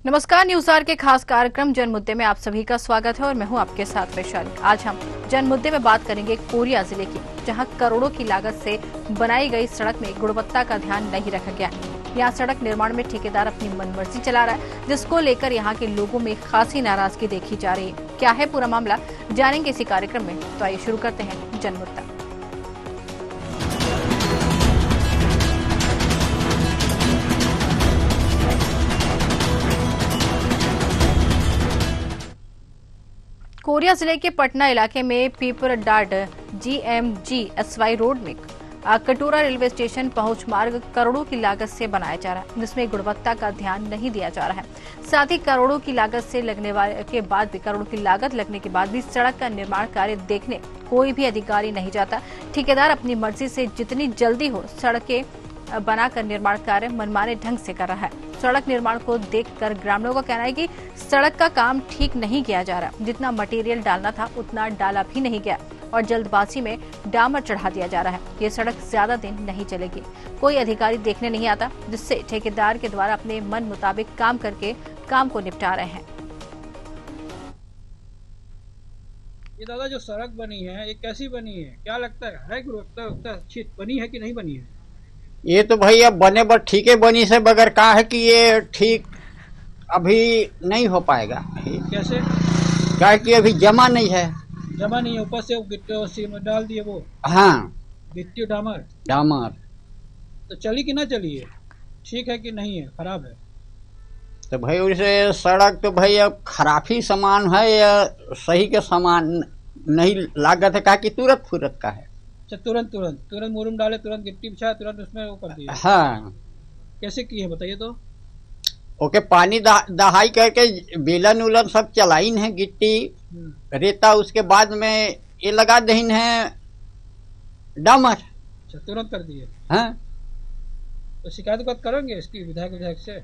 नमस्कार, news our के खास कार्यक्रम जन मुद्दे में आप सभी का स्वागत है और मैं हूं आपके साथ वैशाली। आज हम जन मुद्दे में बात करेंगे कोरिया जिले की, जहां करोड़ों की लागत से बनाई गई सड़क में गुणवत्ता का ध्यान नहीं रखा गया। यहां सड़क निर्माण में ठेकेदार अपनी मनमर्जी चला रहा है, जिसको लेकर यहां के लोगों में खासी नाराजगी देखी जा रही है। क्या है पूरा मामला, जानेंगे इसी कार्यक्रम में। तो आइए शुरू करते हैं जन मुद्दा। कोरिया जिले के पटना इलाके में पीपरडाड GMGSY रोड में कटोरा रेलवे स्टेशन पहुंच मार्ग करोड़ों की लागत से बनाया जा रहा है, जिसमें गुणवत्ता का ध्यान नहीं दिया जा रहा है। साथ ही करोड़ों की लागत लगने के बाद भी सड़क का निर्माण कार्य देखने कोई भी अधिकारी नहीं जाता। ठेकेदार अपनी मर्जी से जितनी जल्दी हो सड़कें बनाकर निर्माण कार्य मनमाने ढंग से कर रहा है। सड़क निर्माण को देखकर ग्रामीणों का कहना है कि सड़क का काम ठीक नहीं किया जा रहा। जितना मटेरियल डालना था उतना डाला भी नहीं गया और जल्दबाजी में डामर चढ़ा दिया जा रहा है। ये सड़क ज्यादा दिन नहीं चलेगी। कोई अधिकारी देखने नहीं आता, जिससे ठेकेदार के द्वारा अपने मन मुताबिक काम करके काम को निपटा रहे हैं। ये दादा जो सड़क बनी है ये कैसी बनी है, क्या लगता है गुणवत्ता अच्छी बनी है कि नहीं बनी है? ये तो भाई अब बने पर ठीक है बनी से, बगैर कहा है कि ये ठीक अभी नहीं हो पाएगा। कैसे? क्या है कि अभी जमा नहीं है। जमा नहीं है, ऊपर से गिट्टी सीमेंट डाल दिए वो। हाँ, गिट्टी डामर तो चली कि ना चली है, ठीक है कि नहीं है, खराब है? तो भाई उसे सड़क तो भाई अब खराब ही सामान है या सही के सामान नहीं लागत है, कहा कि तुरंत फुरत का है। अच्छा, तुरंत मुरुम डाले, तुरंत गिट्टी बिछाया, तुरंत उसमें वो कर दिया। हाँ, कैसे की है बताइए तो। ओके, पानी दहाई करके बेलन उलन सब चलाइन है, गिट्टी रेता, उसके बाद में ये लगा दहीन है डामर। अच्छा, तुरंत कर दिए। हाँ, तो शिकायत बात करेंगे इसकी विधायक से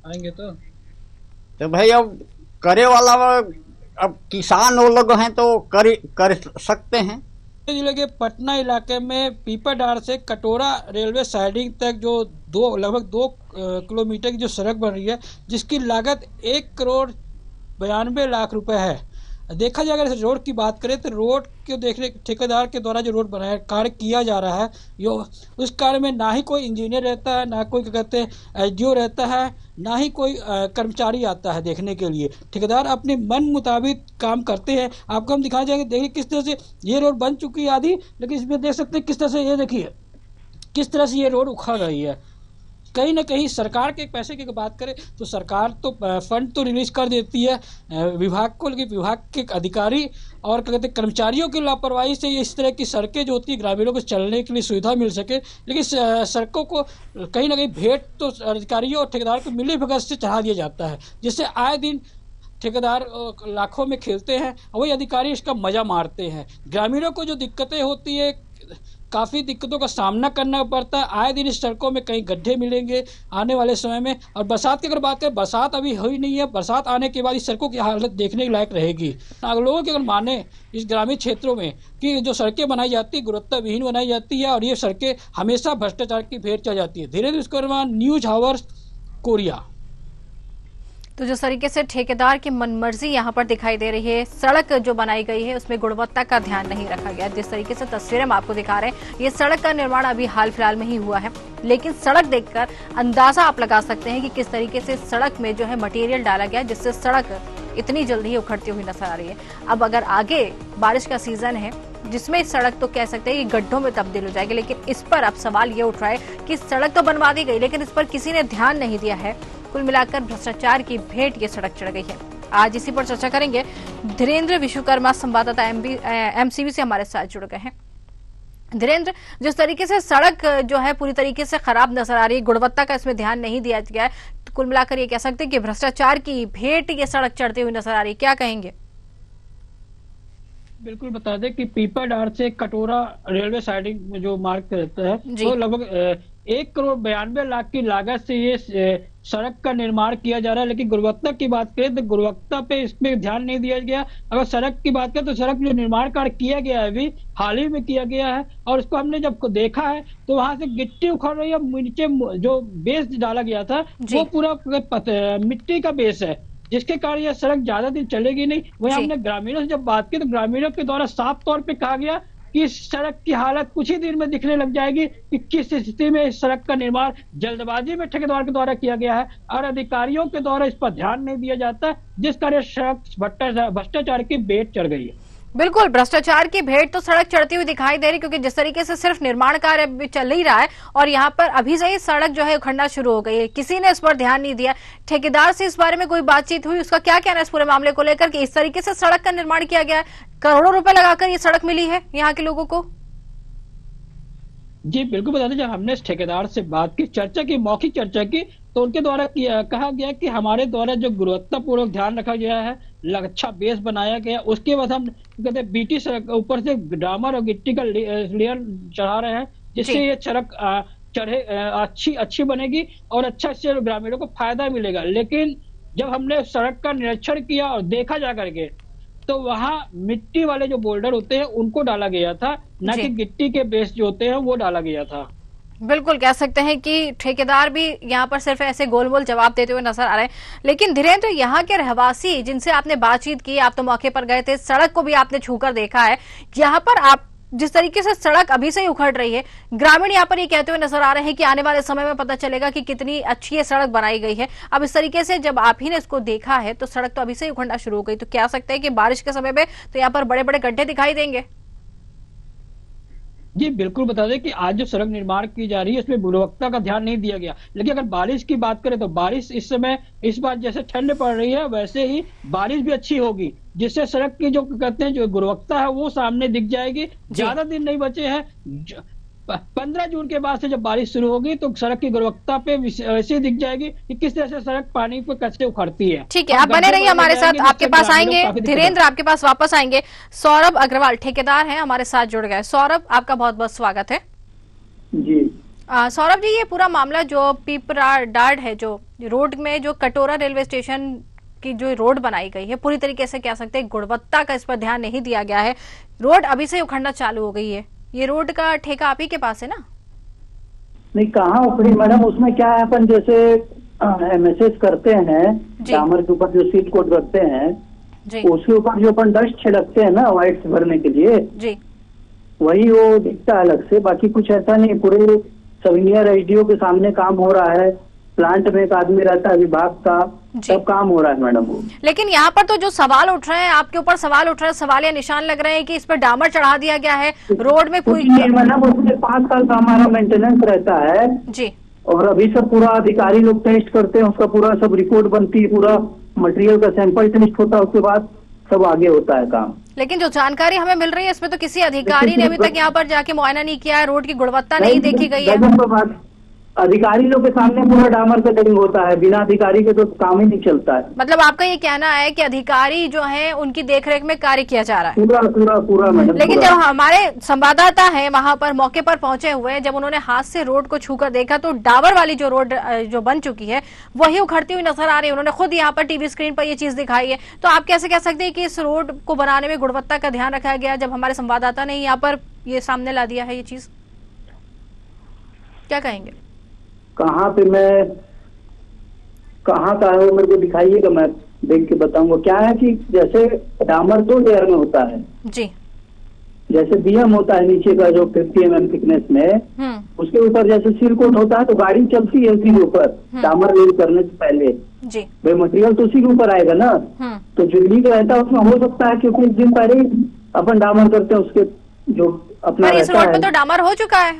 आएंगे तो भाई अब करे वाला अब किसान वो लोग हैं तो कर सकते हैं। जिले के पटना इलाके में पीपरडार से कटोरा रेलवे साइडिंग तक जो लगभग 2 किलोमीटर की जो सड़क बन रही है, जिसकी लागत 1,92,00,000 रुपए है। देखा जाए अगर इस रोड की बात करें तो रोड को देखने ठेकेदार के द्वारा जो रोड बनाया कार्य किया जा रहा है, उस कार्य में ना ही कोई इंजीनियर रहता है, ना कोई क्या कहते हैं SDO रहता है, ना ही कोई कर्मचारी आता है देखने के लिए। ठेकेदार अपने मन मुताबिक काम करते हैं। आपको हम दिखा जाएंगे, देखिए किस तरह से ये रोड बन चुकी है आधी, लेकिन इसमें देख सकते हैं किस तरह से, ये देखिए किस तरह से ये रोड उखड़ रही है। कहीं ना कहीं सरकार के पैसे की बात करें तो सरकार तो फंड तो रिलीज कर देती है विभाग को, लेकिन विभाग के अधिकारी और क्या कहते हैं कर्मचारियों की लापरवाही से इस तरह की सड़कें जो होती है ग्रामीणों को चलने के लिए सुविधा मिल सके, लेकिन सड़कों को कहीं ना कहीं भेंट तो अधिकारियों और ठेकेदार को मिली भगत से चढ़ा दिया जाता है, जिससे आए दिन ठेकेदार लाखों में खेलते हैं, वही अधिकारी इसका मजा मारते हैं। ग्रामीणों को जो दिक्कतें होती है, काफ़ी दिक्कतों का सामना करना पड़ता है। आए दिन इस सड़कों में कहीं गड्ढे मिलेंगे आने वाले समय में। और बरसात की अगर बात करें, बरसात अभी हुई नहीं है, बरसात आने के बाद इस सड़कों की हालत देखने के लायक रहेगी। लोगों की अगर माने इस ग्रामीण क्षेत्रों में कि जो सड़कें बनाई जाती है गुणवत्ता विहीन बनाई जाती है और ये सड़कें हमेशा भ्रष्टाचार की भेंट चढ़ जाती है। धीरे धीरे इसको न्यूज आवर्स कोरिया। तो जिस तरीके से ठेकेदार की मनमर्जी यहाँ पर दिखाई दे रही है, सड़क जो बनाई गई है उसमें गुणवत्ता का ध्यान नहीं रखा गया। जिस तरीके से तस्वीरें हम आपको दिखा रहे हैं, ये सड़क का निर्माण अभी हाल फिलहाल में ही हुआ है, लेकिन सड़क देखकर अंदाजा आप लगा सकते हैं कि किस तरीके से सड़क में जो है मटेरियल डाला गया, जिससे सड़क इतनी जल्दी ही उखड़ती हुई नजर आ रही है। अब अगर आगे बारिश का सीजन है जिसमें सड़क तो कह सकते हैं कि गड्ढों में तब्दील हो जाएगी, लेकिन इस पर अब सवाल ये उठ रहा है कि सड़क तो बनवा दी गई, लेकिन इस पर किसी ने ध्यान नहीं दिया है। कुल मिलाकर भ्रष्टाचार की भेंट ये सड़क चढ़ गई है। आज इसी पर चर्चा करेंगे। धीरेन्द्र विश्वकर्मा संवाददाता MCV से हमारे साथ जुड़ गए हैं। धीरेन्द्र, जिस तरीके से सड़क जो है पूरी तरीके से खराब नजर आ रही है, गुणवत्ता का इसमें ध्यान नहीं दिया गया है, तो कुल मिलाकर ये कह सकते हैं कि भ्रष्टाचार की भेंट ये सड़क चढ़ती हुई नजर आ रही है, क्या कहेंगे? बिल्कुल बता दें कि पीपरडार से कटोरा रेलवे साइडिंग में जो मार्ग रहता है, तो लगभग 1,92,00,000 की लागत से ये सड़क का निर्माण किया जा रहा है, लेकिन गुणवत्ता की बात करें तो गुणवत्ता पे इसमें ध्यान नहीं दिया गया। अगर सड़क की बात करें तो सड़क जो निर्माण कार्य किया गया है अभी हाल ही में किया गया है, और इसको हमने जब देखा है तो वहां से गिट्टी उखड़ रही है। नीचे जो बेस डाला गया था वो पूरा मिट्टी का बेस है, जिसके कारण यह सड़क ज्यादा दिन चलेगी नहीं। वहीं हमने ग्रामीणों से जब बात की तो ग्रामीणों के द्वारा साफ तौर पे कहा गया कि इस सड़क की हालत कुछ ही दिन में दिखने लग जाएगी कि किस स्थिति में इस सड़क का निर्माण जल्दबाजी में ठेकेदार के द्वारा किया गया है और अधिकारियों के द्वारा इस पर ध्यान नहीं दिया जाता, जिस कारण सड़क भ्रष्टाचार की भेंट चढ़ गई है। बिल्कुल, भ्रष्टाचार की भेंट तो सड़क चढ़ती हुई दिखाई दे रही, क्योंकि जिस तरीके से सिर्फ निर्माण कार्य भी चल ही रहा है और यहाँ पर अभी से ही सड़क जो है उखड़ना शुरू हो गई है, किसी ने इस पर ध्यान नहीं दिया। ठेकेदार से इस बारे में कोई बातचीत हुई, उसका क्या कहना है इस पूरे मामले को लेकर कि इस तरीके से सड़क का निर्माण किया गया है, करोड़ों रुपए लगाकर ये सड़क मिली है यहाँ के लोगों को? जी बिल्कुल, बता दें जब हमने इस ठेकेदार से बात की, चर्चा की, मौखिक चर्चा की, तो उनके द्वारा कहा गया कि हमारे द्वारा जो गुणवत्तापूर्वक ध्यान रखा गया है, अच्छा बेस बनाया गया, उसके बाद हम कहते हैं बीटी सड़क ऊपर से डामर और गिट्टी का लेयर चढ़ा रहे हैं, जिससे ये सड़क अच्छी बनेगी और अच्छा से ग्रामीणों को फायदा मिलेगा। लेकिन जब हमने सड़क का निरीक्षण किया और देखा जा करके, तो वहां मिट्टी वाले जो बोल्डर होते हैं उनको डाला गया था, न कि गिट्टी के बेस जो होते हैं वो डाला गया था। बिल्कुल कह सकते हैं कि ठेकेदार भी यहाँ पर सिर्फ ऐसे गोल-मोल जवाब देते हुए नजर आ रहे हैं। लेकिन धीरेन्द्र, यहाँ के रहवासी जिनसे आपने बातचीत की, आप तो मौके पर गए थे, सड़क को भी आपने छूकर देखा है, यहाँ पर आप जिस तरीके से सड़क अभी से ही उखड़ रही है, ग्रामीण यहाँ पर ये कहते हुए नजर आ रहे हैं कि आने वाले समय में पता चलेगा कि कितनी अच्छी ये सड़क बनाई गई है। अब इस तरीके से जब आप ही ने इसको देखा है तो सड़क तो अभी से ही उखड़ना शुरू हो गई, तो क्या सकते हैं कि बारिश के समय में तो यहाँ पर बड़े बड़े गड्ढे दिखाई देंगे? जी बिल्कुल, बता दें कि आज जो सड़क निर्माण की जा रही है इसमें गुणवत्ता का ध्यान नहीं दिया गया। लेकिन अगर बारिश की बात करें तो बारिश इस समय इस बार जैसे ठंड पड़ रही है वैसे ही बारिश भी अच्छी होगी, जिससे सड़क की जो कहते हैं जो गुणवत्ता है वो सामने दिख जाएगी। ज्यादा दिन नहीं बचे हैं, 15 जून के बाद से जब बारिश शुरू होगी तो सड़क की गुणवत्ता पे वैसे दिख जाएगी कि किस तरह से सड़क पानी पे कैसे उखड़ती है। ठीक है, आप बने रहिए हमारे साथ, आपके पास आएंगे धीरेन्द्र, आपके पास वापस आएंगे। सौरभ अग्रवाल ठेकेदार हैं, हमारे साथ जुड़ गए। सौरभ, आपका बहुत बहुत स्वागत है। जी सौरभ जी, ये पूरा मामला जो पीपराडार्ड है, जो रोड में जो कटोरा रेलवे स्टेशन की जो रोड बनाई गई है, पूरी तरीके से कह सकते हैं गुणवत्ता का इस पर ध्यान नहीं दिया गया है, रोड अभी से उखड़ना चालू हो गई है। ये रोड का ठेका आप ही के पास है ना? नहीं, कहाँ उखड़ी मैडम, उसमें क्या है, अपन जैसे एमएसएस करते हैं डामर के ऊपर जो सीट कोट रखते हैं जी, उसके ऊपर जो अपन डस्ट छिड़कते हैं ना व्हाइट भरने के लिए जी, वही वो दिखता है अलग से, बाकी कुछ ऐसा नहीं। पूरे सविनियर एसडीओ के सामने काम हो रहा है, प्लांट में एक आदमी रहता है विभाग का, सब काम हो रहा है मैडम वो। लेकिन यहाँ पर तो जो सवाल उठ रहे हैं, आपके ऊपर सवाल उठ रहे हैं, सवाल या निशान लग रहे हैं कि इस पर डामर चढ़ा दिया गया है, रोड में कोई मैडम उसमें 5 साल का हमारा मेंटेनेंस रहता है जी, और अभी सब पूरा अधिकारी लोग टेस्ट करते हैं, उसका पूरा सब रिपोर्ट बनती है, पूरा मटेरियल का सैंपल टेस्ट होता है, उसके बाद सब आगे होता है काम। लेकिन जो जानकारी हमें मिल रही है इसमें तो किसी अधिकारी ने अभी तक यहाँ पर जाके मुआयना नहीं किया है, रोड की गुणवत्ता नहीं देखी गई है। अधिकारी लोग के सामने पूरा डामर कटिंग होता है, बिना अधिकारी के तो काम ही नहीं चलता है। मतलब आपका ये कहना है कि अधिकारी जो है उनकी देखरेख में कार्य किया जा रहा है? पूरा पूरा पूरा मैडम। लेकिन जब हमारे संवाददाता हैं वहां पर मौके पर पहुंचे हुए, जब उन्होंने हाथ से रोड को छूकर देखा तो डाबर वाली जो रोड जो बन चुकी है वही उखड़ती हुई नजर आ रही है। उन्होंने खुद यहाँ पर टीवी स्क्रीन पर ये चीज दिखाई है। तो आप कैसे कह सकते हैं कि इस रोड को बनाने में गुणवत्ता का ध्यान रखा गया जब हमारे संवाददाता ने यहाँ पर ये सामने ला दिया है ये चीज? क्या कहेंगे? कहाँ पे मैं कहाँ का है वो मेरे को दिखाइएगा, मैं देख के बताऊंगा। क्या है कि जैसे डामर 2 लेयर में होता है जी, जैसे बीएम होता है नीचे का जो 50 mm थिकनेस में, उसके ऊपर जैसे सील कोट होता है तो गाड़ी चलती है उसी के ऊपर डामर लेयर करने से पहले जी, भाई मटेरियल तो उसी के ऊपर आएगा ना, तो जो लीक रहता है उसमें हो सकता है कि कुछ दिन पहले ही अपन डामर करते हैं उसके जो अपना इस रोड पे तो डामर हो चुका है।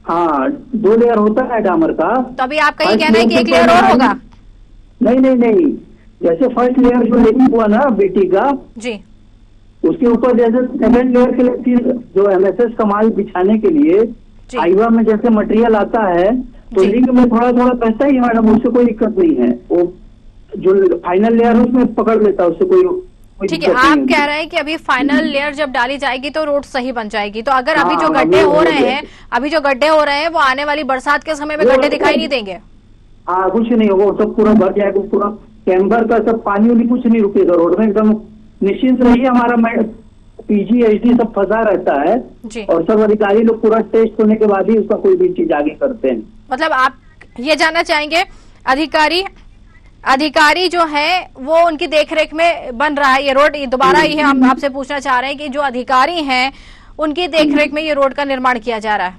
हाँ, 2 लेयर होता है डामर का। तो अभी आपका ये कहना है कि 1 लेयर और होगा? नहीं नहीं नहीं, जैसे फर्स्ट लेयर जो लेकिन हुआ ना बेटी का जी, उसके ऊपर जैसे सेकंड लेयर के लिए फिर जो एमएसएस का माल बिछाने के लिए हाईवा में जैसे मटेरियल आता है तो लिंक में थोड़ा थोड़ा बहता ही है मैडम, उससे कोई दिक्कत नहीं है। वो जो फाइनल लेयर है उसमें पकड़ लेता है, उससे कोई ठीक है। आप कह रहे हैं कि अभी फाइनल लेयर जब डाली जाएगी तो रोड सही बन जाएगी। तो अगर अभी जो गड्ढे हो रहे हैं वो आने वाली बरसात के समय में गड्ढे दिखाई नहीं देंगे? हाँ, कुछ नहीं होगा, वो सब पूरा भर जाएगा, पूरा कैम्बर का सब पानी वाली कुछ नहीं रुकेगा रोड में, एकदम निश्चिंत रहिए। हमारा पीजी एचडी सब फंसा रहता है जी। और सब अधिकारी लोग पूरा टेस्ट होने के बाद ही उसका कोई भी चीज आगे करते हैं। मतलब आप ये जानना चाहेंगे अधिकारी जो है वो उनकी देखरेख में बन रहा है ये रोड, दोबारा ये हम आपसे पूछना चाह रहे हैं कि जो अधिकारी हैं उनकी देखरेख में ये रोड का निर्माण किया जा रहा है?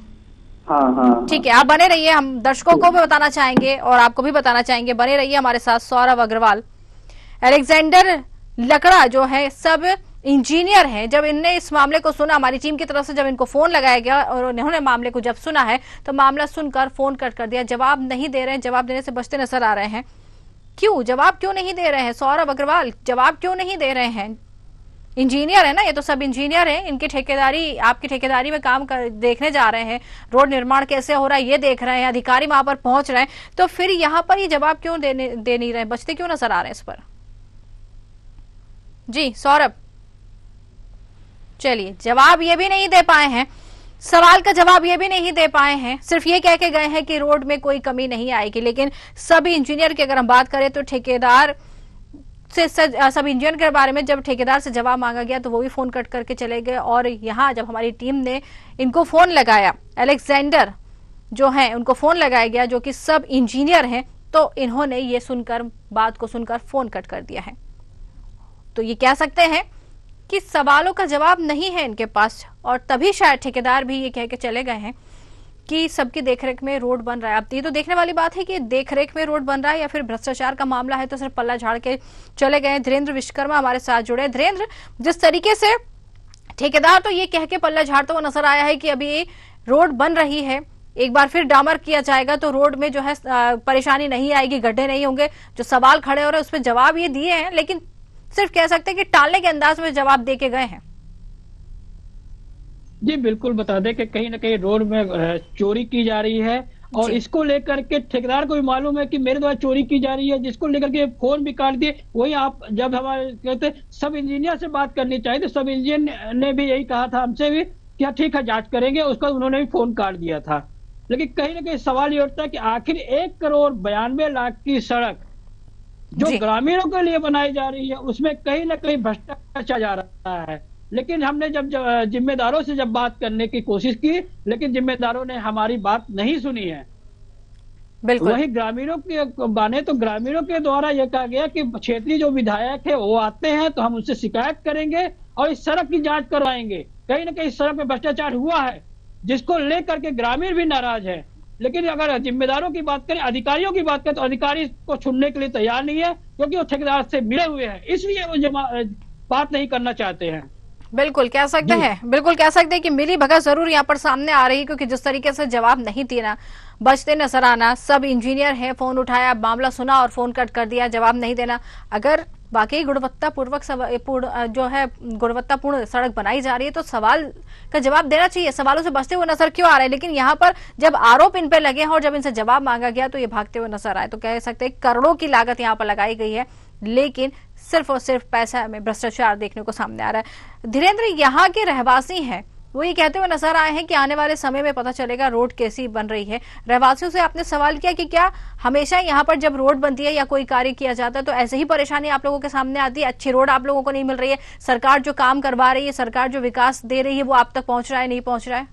हाँ हाँ ठीक है, आप बने रहिए, हम दर्शकों को भी बताना चाहेंगे और आपको भी बताना चाहेंगे, बने रहिए हमारे साथ। सौरभ अग्रवाल, अलेक्जेंडर लकड़ा जो है सब इंजीनियर हैं। जब इनने इस मामले को सुना, हमारी टीम की तरफ से जब इनको फोन लगाया गया और उन्होंने मामले को जब सुना है तो मामला सुनकर फोन कट कर दिया। जवाब नहीं दे रहे हैं, जवाब देने से बचते नजर आ रहे हैं। क्यों जवाब क्यों नहीं दे रहे हैं सौरभ अग्रवाल, जवाब क्यों नहीं दे रहे हैं? इंजीनियर है ना, ये तो सब इंजीनियर हैं, इनकी ठेकेदारी, आपकी ठेकेदारी में काम देखने जा रहे हैं, रोड निर्माण कैसे हो रहा है ये देख रहे हैं, अधिकारी वहां पर पहुंच रहे हैं, तो फिर यहाँ पर ये जवाब क्यों दे नहीं रहे, बचते क्यों नजर आ रहे हैं इस पर? जी सौरभ, चलिए जवाब ये भी नहीं दे पाए हैं, सवाल का जवाब ये भी नहीं दे पाए हैं, सिर्फ ये कह के गए हैं कि रोड में कोई कमी नहीं आएगी। लेकिन सभी इंजीनियर की अगर हम बात करें तो ठेकेदार से सब इंजीनियर के बारे में जब ठेकेदार से जवाब मांगा गया तो वो भी फोन कट करके चले गए। और यहाँ जब हमारी टीम ने इनको फोन लगाया, अलेक्जेंडर जो है उनको फोन लगाया गया जो कि सब इंजीनियर हैं, तो इन्होंने ये सुनकर, बात को सुनकर फोन कट कर दिया है। तो ये कह सकते हैं कि सवालों का जवाब नहीं है इनके पास, और तभी शायद ठेकेदार भी ये कह के चले गए हैं कि सबकी देखरेख में रोड बन रहा है। अब ये तो देखने वाली बात है कि देखरेख में रोड बन रहा है या फिर भ्रष्टाचार का मामला है, तो सिर्फ पल्ला झाड़ के चले गए। धीरेन्द्र विश्वकर्मा हमारे साथ जुड़े। धीरेन्द्र, जिस तरीके से ठेकेदार तो ये कह के पल्ला झाड़ता हुआ नजर आया है कि अभी रोड बन रही है, एक बार फिर डामर किया जाएगा तो रोड में जो है परेशानी नहीं आएगी, गड्ढे नहीं होंगे, जो सवाल खड़े हो रहे हैं उस पर जवाब ये दिए हैं, लेकिन सिर्फ कह सकते हैं कि टालने के अंदाज में जवाब दे के गए हैं। जी बिल्कुल, बता दें कि कहीं ना कहीं रोड में चोरी की जा रही है और इसको लेकर के ठेकेदार को भी मालूम है कि मेरे द्वारा चोरी की जा रही है, जिसको लेकर के फोन भी काट दिए। वही आप जब हमारे कहते सब इंजीनियर से बात करनी चाहिए तो सब इंजीनियर ने भी यही कहा था हमसे भी कि ठीक है जांच करेंगे, उसका उन्होंने भी फोन काट दिया था। लेकिन कहीं ना कहीं सवाल ये उठता है कि आखिर 1,92,00,000 की सड़क जो ग्रामीणों के लिए बनाई जा रही है उसमें कहीं ना कहीं भ्रष्टाचार जा रहा है। लेकिन हमने जब जिम्मेदारों से जब बात करने की कोशिश की, लेकिन जिम्मेदारों ने हमारी बात नहीं सुनी है। बिल्कुल, वही ग्रामीणों के बाने तो ग्रामीणों के द्वारा यह कहा गया कि क्षेत्रीय जो विधायक है वो आते हैं तो हम उनसे शिकायत करेंगे और इस सड़क की जांच करवाएंगे। कहीं ना कहीं इस सड़क में भ्रष्टाचार हुआ है, जिसको लेकर के ग्रामीण भी नाराज है। लेकिन अगर जिम्मेदारों की बात करें, अधिकारियों की बात करें, तो अधिकारी को सुनने के लिए तैयार नहीं है, क्योंकि वो ठेकेदार से मिले हुए हैं, इसलिए वो बात नहीं करना चाहते हैं। बिल्कुल कह सकते हैं, बिल्कुल कह सकते हैं कि मिली भगत जरूर यहाँ पर सामने आ रही है, क्योंकि जिस तरीके से जवाब नहीं देना, बचते नजर आना, सब इंजीनियर हैं, फोन उठाया, मामला सुना और फोन कट कर दिया, जवाब नहीं देना। अगर वाकई गुणवत्तापूर्वक जो है गुणवत्तापूर्ण सड़क बनाई जा रही है तो सवाल का जवाब देना चाहिए, सवालों से बचते हुए नजर क्यों आ रहे हैं? लेकिन यहाँ पर जब आरोप इन पे लगे हैं और जब इनसे जवाब मांगा गया तो ये भागते हुए नजर आए। तो कह सकते हैं करोड़ों की लागत यहाँ पर लगाई गई है, लेकिन सिर्फ और सिर्फ पैसा में भ्रष्टाचार देखने को सामने आ रहा है। धीरेन्द्र, यहाँ के रहवासी हैं, वो ये कहते हुए नजर आए हैं कि आने वाले समय में पता चलेगा रोड कैसी बन रही है। रहवासियों से आपने सवाल किया कि क्या हमेशा यहाँ पर जब रोड बनती है या कोई कार्य किया जाता है तो ऐसे ही परेशानी आप लोगों के सामने आती है? अच्छी रोड आप लोगों को नहीं मिल रही है, सरकार जो काम करवा रही है, सरकार जो विकास दे रही है, वो आप तक पहुंच रहा है, नहीं पहुंच रहा है?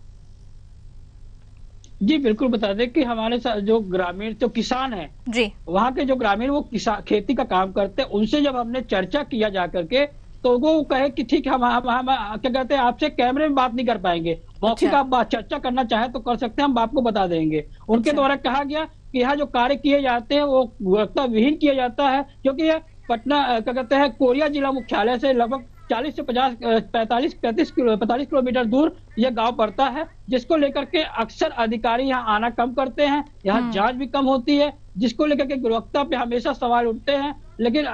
जी बिल्कुल, बता दें कि हमारे साथ जो ग्रामीण जो किसान हैं जी, वहाँ के जो ग्रामीण वो खेती का काम करते हैं, उनसे जब हमने चर्चा किया जाकर के तो वो कहे कि ठीक है हम क्या कहते हैं आपसे कैमरे में बात नहीं कर पाएंगे, मौखिक आप चर्चा करना चाहे तो कर सकते हैं, हम आपको बता देंगे। उनके द्वारा कहा गया कि यहाँ जो कार्य किए जाते हैं वो गुणवत्ता विहीन किया जाता है, क्योंकि यह पटना क्या कहते हैं कोरिया जिला मुख्यालय से लगभग 40 से 45 किलोमीटर दूर यह गांव पड़ता है, जिसको लेकर के अक्सर अधिकारी यहाँ आना कम करते हैं, यहाँ जांच भी कम होती है, जिसको लेकर के गुणवत्ता पे हमेशा सवाल उठते हैं। लेकिन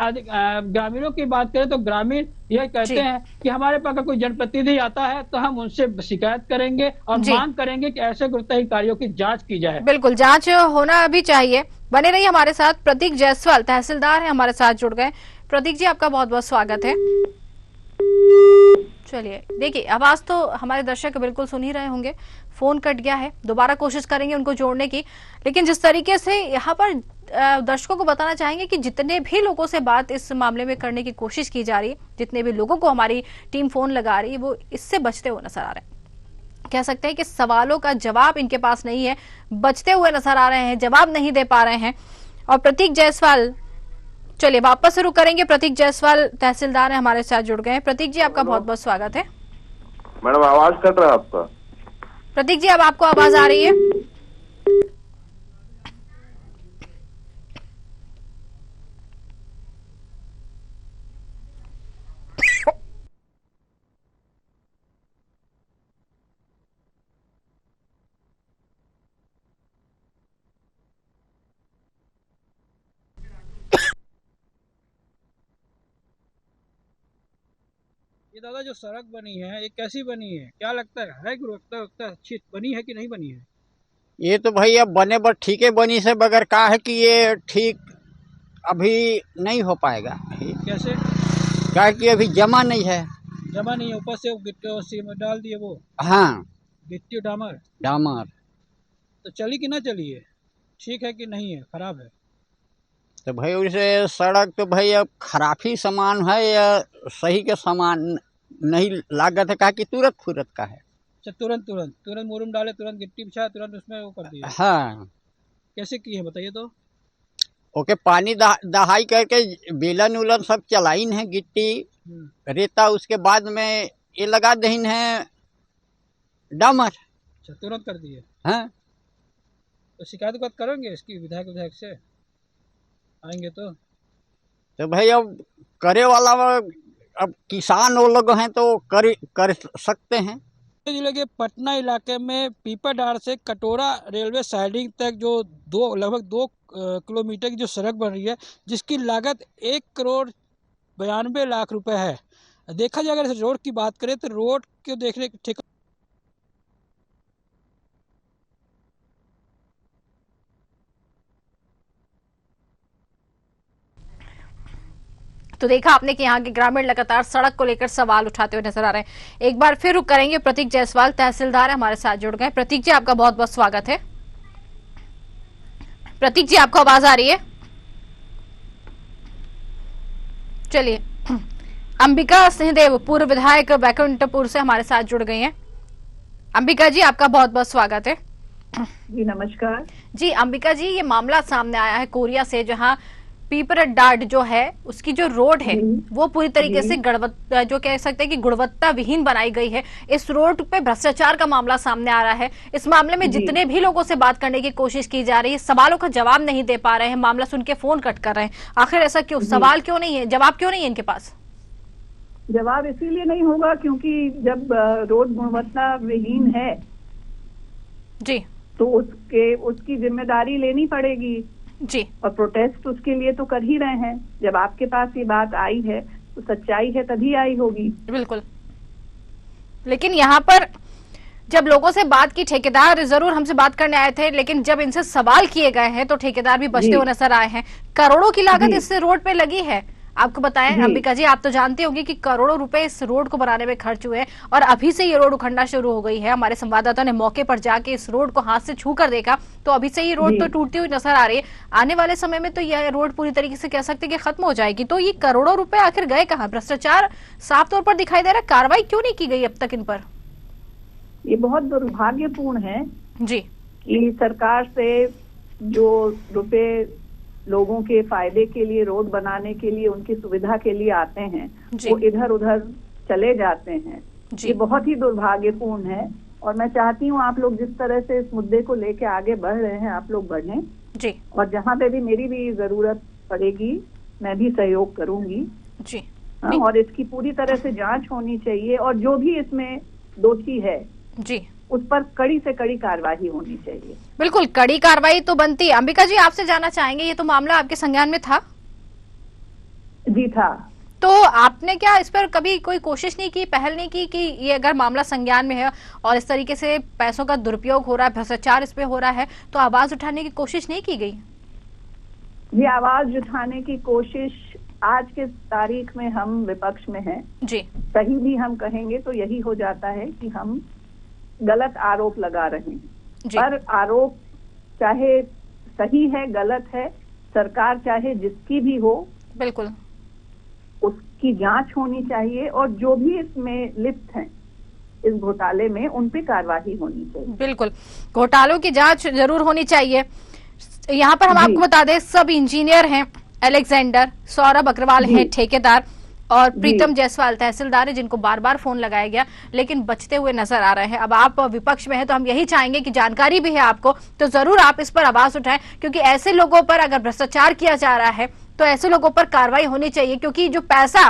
ग्रामीणों की बात करें तो ग्रामीण यह कहते हैं कि हमारे पास अगर कोई जनप्रतिनिधि आता है तो हम उनसे शिकायत करेंगे और मांग करेंगे कि ऐसे गुणवत्ताहीन कार्यों की जांच की जाए। बिल्कुल, जांच होना भी चाहिए। बने रहिए हमारे साथ। प्रतीक जायसवाल तहसीलदार है, हमारे साथ जुड़ गए। प्रतीक जी, आपका बहुत बहुत स्वागत है। चलिए देखिए, आवाज तो हमारे दर्शक बिल्कुल सुन ही रहे होंगे, फोन कट गया है, दोबारा कोशिश करेंगे उनको जोड़ने की। लेकिन जिस तरीके से यहाँ पर दर्शकों को बताना चाहेंगे कि जितने भी लोगों से बात इस मामले में करने की कोशिश की जा रही है, जितने भी लोगों को हमारी टीम फोन लगा रही है, वो इससे बचते हुए नजर आ रहे हैं। कह सकते हैं कि सवालों का जवाब इनके पास नहीं है, बचते हुए नजर आ रहे हैं, जवाब नहीं दे पा रहे हैं। और प्रतीक जायसवाल, चलिए वापस शुरू करेंगे। प्रतीक जायसवाल तहसीलदार है, हमारे साथ जुड़ गए हैं। प्रतीक जी, आपका बहुत बहुत स्वागत है। मैडम आवाज कट रहा है आपका। प्रतीक जी, अब आपको आवाज आ रही है? ये दादा जो सड़क बनी है ये कैसी बनी है, क्या लगता है गुणवत्ता अच्छी बनी है कि नहीं बनी है? ये तो भाई अब बने पर ठीक है बनी से, बगैर का है कि ये ठीक अभी नहीं हो पाएगा। कैसे? क्या है कि अभी जमा नहीं है। जमा नहीं है, ऊपर से वो गिट्टी और सीमेंट डाल दिए वो। हाँ, गिट्टी और डामर तो चली कि ना चली है, ठीक है कि नहीं है, खराब है? तो भाई उसे सड़क तो भाई अब खराब ही सामान है या सही के सामान नहीं लागत है, कहा कि तुरंत फुरत का है। अच्छा, तुरंत मुरुम डाले, तुरंत गिट्टी बिछा, तुरंत उसमें वो कर दिया। हाँ, कैसे की है बताइए तो। ओके, पानी दहाई करके बेलन उलन सब चलाइन है, गिट्टी रेता, उसके बाद में ये लगा दहीन है डामर। अच्छा, तुरंत कर दिए। हाँ, तो शिकायत करेंगे इसकी विधायक से, आएंगे तो भाई अब करे वाला अब किसान वो लोग हैं तो कर सकते हैं। जिले के पटना इलाके में पीपरडार से कटोरा रेलवे साइडिंग तक जो लगभग 2 किलोमीटर की जो सड़क बन रही है, जिसकी लागत 1,92,00,000 रुपए है। देखा जाए अगर इस रोड की बात करें तो रोड को देखने ठेका तो देखा आपने कि यहाँ के ग्रामीण लगातार सड़क को लेकर सवाल उठाते हुए नजर आ रहे हैं। एक बार फिर रुक करेंगे। प्रतीक जायसवाल तहसीलदार है, हमारे साथ जुड़ गए। प्रतीक जी, आपका बहुत बहुत स्वागत है। प्रतीक जी, आपको आवाज आ रही है? चलिए, अंबिका सिंहदेव पूर्व विधायक बैकुंठपुर से हमारे साथ जुड़ गई हैं। अंबिका जी, आपका बहुत बहुत स्वागत है। जी नमस्कार जी। अंबिका जी, ये मामला सामने आया है कोरिया से, जहां पीपरडार जो है उसकी जो रोड है वो पूरी तरीके से जो कह सकते हैं कि गुणवत्ता विहीन बनाई गई है। इस रोड पे भ्रष्टाचार का मामला सामने आ रहा है। इस मामले में जितने भी लोगों से बात करने की कोशिश की जा रही है, सवालों का जवाब नहीं दे पा रहे हैं, मामला सुन के फोन कट कर रहे हैं। आखिर ऐसा क्यों? सवाल क्यों नहीं है, जवाब क्यों नहीं है इनके पास? जवाब इसीलिए नहीं होगा क्योंकि जब रोड गुणवत्ता विहीन है जी तो उसकी जिम्मेदारी लेनी पड़ेगी जी, और प्रोटेस्ट उसके लिए तो कर ही रहे हैं। जब आपके पास ये बात आई है तो सच्चाई है तभी आई होगी। बिल्कुल, लेकिन यहाँ पर जब लोगों से बात की, ठेकेदार जरूर हमसे बात करने आए थे, लेकिन जब इनसे सवाल किए गए हैं तो ठेकेदार भी बचते हुए नजर आए हैं। करोड़ों की लागत इस रोड पे लगी है। आपको बताएं अंबिका जी, आप तो जानते होंगे कि करोड़ों रुपए इस रोड को बनाने में खर्च हुए हैं और अभी से ये रोड उखड़ना शुरू हो गई है। हमारे संवाददाता ने मौके पर जाके इस रोड को हाथ से छू कर देखा तो अभी से ये रोड तो टूटती हुई नजर आ रही है। आने वाले समय में तो यह रोड पूरी तरीके से कह सकते हैं कि खत्म हो जाएगी। तो ये करोड़ों रुपए आखिर गए कहाँ? भ्रष्टाचार साफ तौर पर दिखाई दे रहा है। कार्रवाई क्यों नहीं की गई अब तक इन पर? ये बहुत दुर्भाग्यपूर्ण है जी कि सरकार से जो रुपए लोगों के फायदे के लिए, रोड बनाने के लिए, उनकी सुविधा के लिए आते हैं, वो इधर उधर चले जाते हैं। ये बहुत ही दुर्भाग्यपूर्ण है और मैं चाहती हूँ आप लोग जिस तरह से इस मुद्दे को लेके आगे बढ़ रहे हैं, आप लोग बढ़ें जी, और जहाँ पे भी मेरी भी जरूरत पड़ेगी मैं भी सहयोग करूंगी जी। और इसकी पूरी तरह से जांच होनी चाहिए और जो भी इसमें दोषी है जी उस पर कड़ी से कड़ी कार्रवाई होनी चाहिए। बिल्कुल, कड़ी कार्रवाई तो बनती है। अंबिका जी, आपसे जानना चाहेंगे, ये तो मामला आपके संज्ञान में था? जी था। तो आपने क्या इस पर कभी कोई कोशिश नहीं की, पहल नहीं की कि ये अगर मामला संज्ञान में है और इस तरीके से पैसों का दुरुपयोग हो रहा है, भ्रष्टाचार इस पे हो रहा है, तो आवाज उठाने की कोशिश नहीं की गई? ये आवाज उठाने की कोशिश आज के तारीख में हम विपक्ष में हैं जी। सही भी हम कहेंगे तो यही हो जाता है कि हम गलत आरोप लगा रहे हैं। पर आरोप चाहे सही है गलत है, सरकार चाहे जिसकी भी हो, बिल्कुल उसकी जांच होनी चाहिए और जो भी इसमें लिप्त हैं इस घोटाले में उन पे कार्रवाई होनी चाहिए। बिल्कुल, घोटालों की जांच जरूर होनी चाहिए। यहाँ पर हम आपको बता दें, सब इंजीनियर हैं, अलेक्जेंडर, सौरभ अग्रवाल हैं ठेकेदार, और प्रीतम जायसवाल तहसीलदार है, जिनको बार बार फोन लगाया गया लेकिन बचते हुए नजर आ रहे हैं। अब आप विपक्ष में हैं तो हम यही चाहेंगे कि जानकारी भी है आपको तो जरूर आप इस पर आवाज उठाएं, क्योंकि ऐसे लोगों पर अगर भ्रष्टाचार किया जा रहा है तो ऐसे लोगों पर कार्रवाई होनी चाहिए, क्योंकि जो पैसा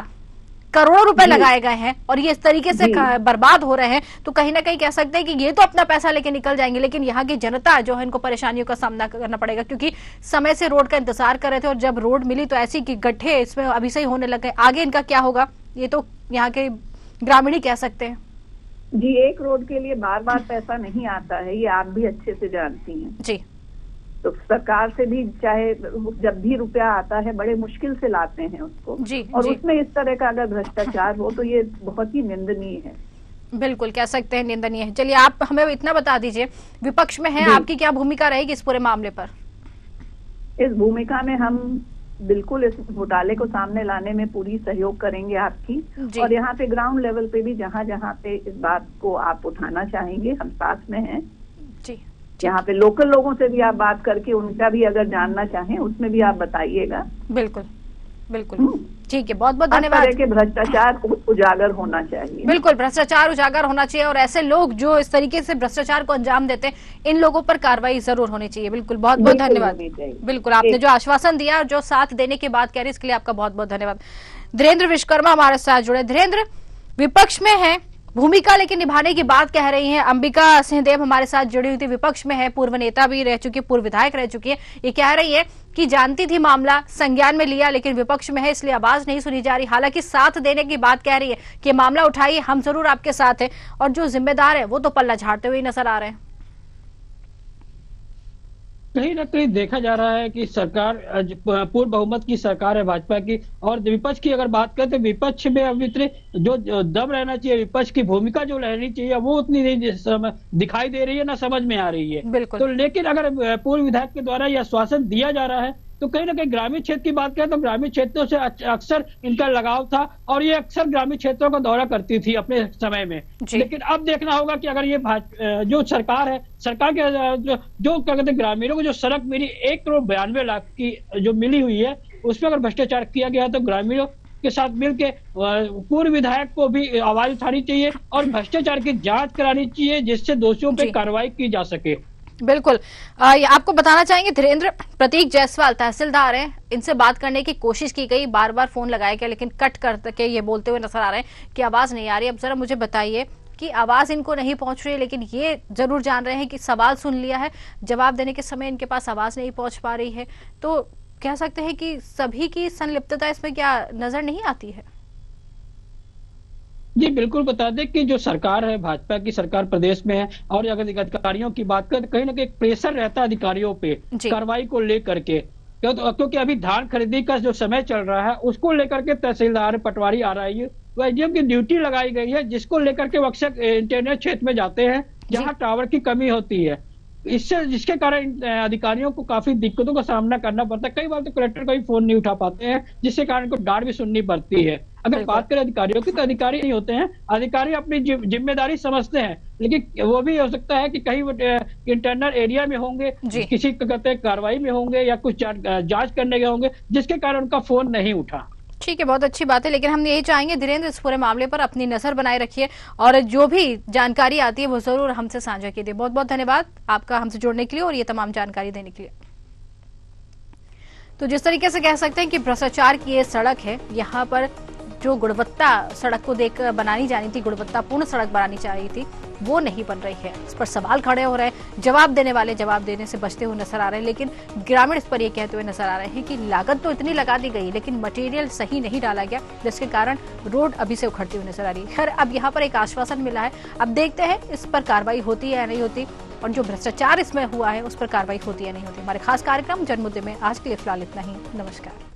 करोड़ों रुपए लगाए गए हैं और ये इस तरीके से बर्बाद हो रहे हैं तो कहीं ना कहीं कह सकते हैं कि ये तो अपना पैसा लेके निकल जाएंगे, लेकिन यहाँ की जनता जो है इनको परेशानियों का सामना करना पड़ेगा, क्योंकि समय से रोड का इंतजार कर रहे थे और जब रोड मिली तो ऐसी कि गड्ढे इसमें अभी से ही होने लगे। आगे इनका क्या होगा ये तो यहाँ के ग्रामीण ही कह सकते हैं। जी, एक रोड के लिए बार बार पैसा नहीं आता है, ये आप भी अच्छे से जानती हैं जी। तो सरकार से भी चाहे जब भी रुपया आता है बड़े मुश्किल से लाते हैं उसको जी, और जी। उसमें इस तरह का अगर भ्रष्टाचार हो तो ये बहुत ही निंदनीय है। बिल्कुल कह सकते हैं निंदनीय है। चलिए आप हमें इतना बता दीजिए, विपक्ष में है, आपकी क्या भूमिका रहेगी इस पूरे मामले पर? इस भूमिका में हम बिल्कुल इस घोटाले को सामने लाने में पूरी सहयोग करेंगे आपकी, और यहाँ पे ग्राउंड लेवल पे भी जहाँ जहाँ पे इस बात को आप उठाना चाहेंगे हम साथ में हैं जी। यहाँ पे लोकल लोगों से भी आप बात करके उनका भी अगर जानना चाहें उसमें भी आप बताइएगा। बिल्कुल बिल्कुल, ठीक है, बहुत बहुत धन्यवाद। के भ्रष्टाचार उजागर होना चाहिए। बिल्कुल, भ्रष्टाचार उजागर होना चाहिए और ऐसे लोग जो इस तरीके से भ्रष्टाचार को अंजाम देते हैं इन लोगों पर कार्रवाई जरूर होनी चाहिए। बिल्कुल, बहुत बहुत धन्यवाद। बिल्कुल, आपने जो आश्वासन दिया और जो साथ देने की बात कह रही इसके लिए आपका बहुत बहुत धन्यवाद। धीरेन्द्र विश्वकर्मा हमारे साथ जुड़े। धीरेन्द्र, विपक्ष में है, भूमिका लेकिन निभाने की बात कह रही हैं। अंबिका सिंहदेव हमारे साथ जुड़ी हुई थी, विपक्ष में है, पूर्व नेता भी रह चुकी है, पूर्व विधायक रह चुकी है। ये कह रही है कि जानती थी, मामला संज्ञान में लिया, लेकिन विपक्ष में है इसलिए आवाज नहीं सुनी जा रही। हालांकि साथ देने की बात कह रही है कि मामला उठाइए, हम जरूर आपके साथ हैं, और जो जिम्मेदार है वो तो पल्ला झाड़ते हुए नजर आ रहे हैं। कहीं ना कहीं देखा जा रहा है कि सरकार पूर्ण बहुमत की सरकार है भाजपा की, और विपक्ष की अगर बात करें तो विपक्ष में अब इतने जो दम रहना चाहिए, विपक्ष की भूमिका जो रहनी चाहिए वो उतनी नहीं दिखाई दे रही है, ना समझ में आ रही है। तो लेकिन अगर पूर्व विधायक के द्वारा यह आश्वासन दिया जा रहा है तो कहीं ना कहीं ग्रामीण क्षेत्र की बात करें तो ग्रामीण क्षेत्रों से अक्सर इनका लगाव था और ये अक्सर ग्रामीण क्षेत्रों का दौरा करती थी अपने समय में। लेकिन अब देखना होगा कि अगर ये जो सरकार है, सरकार के जो क्या कहते हैं ग्रामीणों को जो सड़क मिली 1,92,00,000 की जो मिली हुई है उसमें अगर भ्रष्टाचार किया गया तो ग्रामीणों के साथ मिलकर पूर्व विधायक को भी आवाज उठानी चाहिए और भ्रष्टाचार की जांच करानी चाहिए, जिससे दोषियों पर कार्रवाई की जा सके। बिल्कुल, आपको बताना चाहेंगे धीरेन्द्र, प्रतीक जायसवाल तहसीलदार हैं, इनसे बात करने की कोशिश की गई, बार बार फोन लगाया गया, लेकिन कट करके ये बोलते हुए नजर आ रहे हैं कि आवाज नहीं आ रही। अब जरा मुझे बताइए कि आवाज इनको नहीं पहुंच रही है, लेकिन ये जरूर जान रहे हैं कि सवाल सुन लिया है, जवाब देने के समय इनके पास आवाज नहीं पहुंच पा रही है। तो कह सकते हैं कि सभी की संलिप्तता इसमें क्या नजर नहीं आती है? जी बिल्कुल, बता दें कि जो सरकार है, भाजपा की सरकार प्रदेश में है, और अगर अधिकारियों की बात करें तो कहीं ना कहीं प्रेशर रहता है अधिकारियों पे कार्रवाई को लेकर के, क्योंकि अभी धान खरीदी का जो समय चल रहा है उसको लेकर के तहसीलदार, पटवारी आ रही है, वो एसडीएम की ड्यूटी लगाई गई है, जिसको लेकर के वो अक्सर इंटरनेट क्षेत्र में जाते हैं जहाँ टावर की कमी होती है। जिसके कारण अधिकारियों को काफी दिक्कतों का सामना करना पड़ता है। कई बार तो कलेक्टर का भी फोन नहीं उठा पाते हैं, जिससे कारण को डांट भी सुननी पड़ती है। अगर बात करें अधिकारियों की तो अधिकारी नहीं होते हैं, अधिकारी अपनी जिम्मेदारी समझते हैं, लेकिन वो भी हो सकता है कि कहीं इंटरनल एरिया में होंगे, किसी कहते कार्रवाई में होंगे या कुछ जांच करने गए होंगे, जिसके कारण उनका फोन नहीं उठा। ठीक है, बहुत अच्छी बात है, लेकिन हम यही चाहेंगे धीरेन्द्र इस पूरे मामले पर अपनी नजर बनाए रखिए और जो भी जानकारी आती है वो जरूर हमसे साझा कीजिए। बहुत बहुत धन्यवाद आपका हमसे जुड़ने के लिए और ये तमाम जानकारी देने के लिए। तो जिस तरीके से कह सकते हैं कि भ्रष्टाचार की ये सड़क है, यहाँ पर जो गुणवत्ता सड़क को देख बनानी जानी थी, गुणवत्तापूर्ण सड़क बनानी चाहिए थी, वो नहीं बन रही है। इस पर सवाल खड़े हो रहे हैं, जवाब देने वाले जवाब देने से बचते हुए नजर आ रहे हैं, लेकिन ग्रामीण इस पर ये कहते हुए नजर आ रहे हैं कि लागत तो इतनी लगा दी गई लेकिन मटेरियल सही नहीं डाला गया, जिसके कारण रोड अभी से उखड़ती हुई नजर आ रही है। खैर, अब यहाँ पर एक आश्वासन मिला है, अब देखते हैं इस पर कार्रवाई होती है या नहीं होती, और जो भ्रष्टाचार इसमें हुआ है उस पर कार्रवाई होती है नहीं होती। हमारे खास कार्यक्रम जनमुद्दे में आज के लिए फिलहाल इतना ही। नमस्कार।